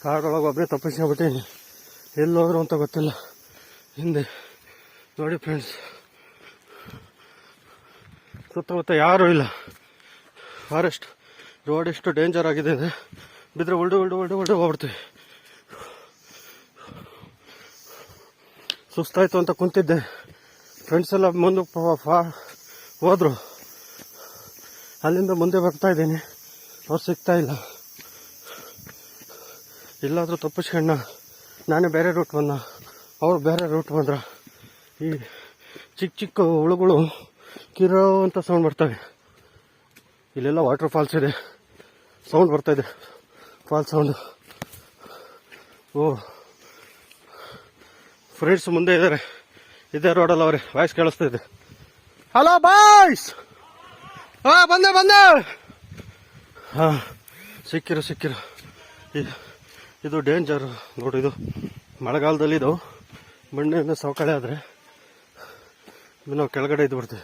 ಕಾಡೊಳಗೆ ಒಬ್ಬರೇ ತಪ್ಪಿಸ್ಕೊಂಡ್ಬಿಟ್ಟಿನಿ. ಎಲ್ಲೋದ್ರು ಅಂತ ಗೊತ್ತಿಲ್ಲ. ಹಿಂದೆ ನೋಡಿ ಫ್ರೆಂಡ್ಸ್, ಸುತ್ತಮುತ್ತ ಯಾರೂ ಇಲ್ಲ. ಫಾರೆಸ್ಟ್ ರೋಡ್ ಎಷ್ಟು ಡೇಂಜರ್ ಆಗಿದೆ ಅಂದರೆ ಬಿದ್ದರೆ ಉಲ್ಡು ಹೋಗ್ಬಿಡ್ತೀವಿ. ಸುಸ್ತಾಯಿತು ಅಂತ ಕುಂತಿದ್ದೆ. ಫ್ರೆಂಡ್ಸ್ ಎಲ್ಲ ಮುಂದೆ ಹೋದ್ರು. ಅಲ್ಲಿಂದ ಮುಂದೆ ಬರ್ತಾ ಇದ್ದೀನಿ, ಅವ್ರು ಸಿಗ್ತಾ ಇಲ್ಲ. ಇಲ್ಲಾದರೂ ತಪ್ಪಿಸ್ಕೊಂಡ. ನಾನೇ ಬೇರೆ ರೂಟ್ ಬಂದ, ಅವ್ರು ಬೇರೆ ರೂಟ್ ಬಂದ್ರ. ಈ ಚಿಕ್ಕ ಚಿಕ್ಕ ಹುಳುಗಳು ಕಿರೋ ಅಂತ ಸೌಂಡ್ ಬರ್ತವೆ. ಇಲ್ಲೆಲ್ಲ ವಾಟರ್ ಫಾಲ್ಸ್ ಇದೆ, ಸೌಂಡ್ ಬರ್ತಾಯಿದೆ, ಫಾಲ್ಸ್ ಸೌಂಡು. ಓ ಫ್ರೆಂಡ್ಸ್ ಮುಂದೆ ಇದ್ದಾರೆ, ಇದೇ ರೋಡಲ್ಲಿ ಅವ್ರೆ. ವಾಯ್ಸ್ ಕೇಳಿಸ್ತಾ ಇದೆ. ಹಲೋ ಬಾಯ್ಸ್, ಬಂದೆ. ಹಾಂ, ಸಿಕ್ಕಿರು. ಇದು ಡೇಂಜರ್ ನೋಡಿ. ಇದು ಮಳೆಗಾಲದಲ್ಲಿ ಇದು ಮಣ್ಣಿನ ಸವಕಳಿ ಆದರೆ ನಾವು ಕೆಳಗಡೆ ಇದ್ದು ಬಿಡ್ತೀವಿ.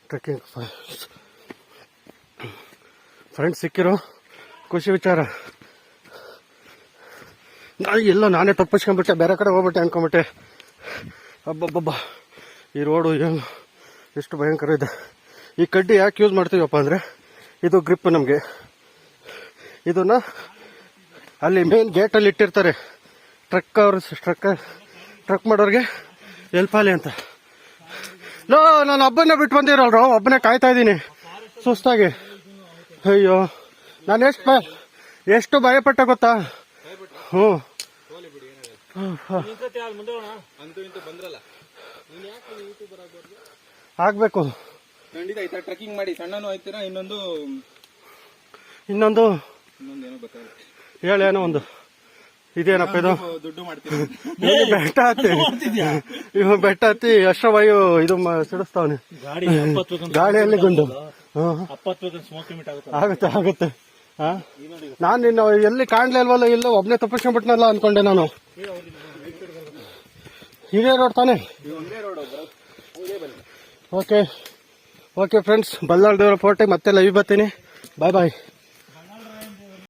ಟ್ರೆಕ್ಕಿಂಗ್ ಫ್ರೆಂಡ್ಸ್ ಸಿಕ್ಕಿರೋ ಖುಷಿ ವಿಚಾರ. ನಾನೇ ತಪ್ಪಿಸ್ಕೊಂಡ್ಬಿಟ್ಟೆ, ಬೇರೆ ಕಡೆ ಹೋಗ್ಬಿಟ್ಟೆ ಅನ್ಕೊಂಬಿಟ್ಟೆ. ಅಬ್ಬಬ್ಬಬ್ಬ, ಈ ರೋಡು ಏನು ಎಷ್ಟು ಭಯಂಕರ ಇದೆ. ಈ ಕಡ್ಡಿ ಯಾಕೆ ಯೂಸ್ ಮಾಡ್ತೀವಪ್ಪ ಅಂದರೆ ಇದು ಗ್ರಿಪ್ ನಮಗೆ. ಇದನ್ನ ಅಲ್ಲಿ ಮೇನ್ ಗೇಟಲ್ಲಿ ಇಟ್ಟಿರ್ತಾರೆ, ಟ್ರಕ್ ಮಾಡೋರಿಗೆ ಹೆಲ್ಪ್ ಆಗಲಿ ಅಂತ. ನಾನು ಒಬ್ಬನೇ ಬಿಟ್ಟು ಬಂದಿರಲ್ರೋ, ಒಬ್ಬನೇ ಕಾಯ್ತಾ ಇದ್ದೀನಿ ಸುಸ್ತಾಗಿ. ಅಯ್ಯೋ, ನಾನು ಎಷ್ಟು ಭಯಪಟ್ಟೆ ಗೊತ್ತಾ. ಆಗ್ಬೇಕು ಖಂಡಿತ. ಆಯ್ತಾ ಟ್ರೆಕ್ಕಿಂಗ್ ಮಾಡಿ ಸಣ್ಣನೂ ಆಯ್ತೀರಾ. ಇನ್ನೊಂದು ಏನೋ ಗೊತ್ತಾಗುತ್ತೆ. ಒಂದು ಇದೇನಪ್ಪ ಇದು, ದುಡ್ಡು ಮಾಡ್ತೀವಿ. ಬೆಟ್ಟ ಹತ್ತಿ ಅಶ್ವವಾಯು ಇದು ಸಿಡಿಸ್ತಾವನೆ ಗಾಳಿಯಲ್ಲಿ ಗುಂಡು. ಆಗುತ್ತೆ. ನಾನು ನಿನ್ನ ಎಲ್ಲಿ ಕಾಣ್ಲೇ ಇಲ್ವಲ್ಲ, ಎಲ್ಲೋ ಒಬ್ನೇ ತಪ್ಪಿಸ್ಕೊಂಡ್ಬಿಟ್ನಲ್ಲ ಅನ್ಕೊಂಡೆ ನಾನು. ಇದೇ ರೋಡ್ ತಾನೆ. ಓಕೆ ಫ್ರೆಂಡ್ಸ್, ಬಲ್ಲಾಳ್ ದೇವರ ಫೋರ್ಟಿಗೆ ಮತ್ತೆ ಲೈವ್ ಬರ್ತೀನಿ. ಬಾಯ್.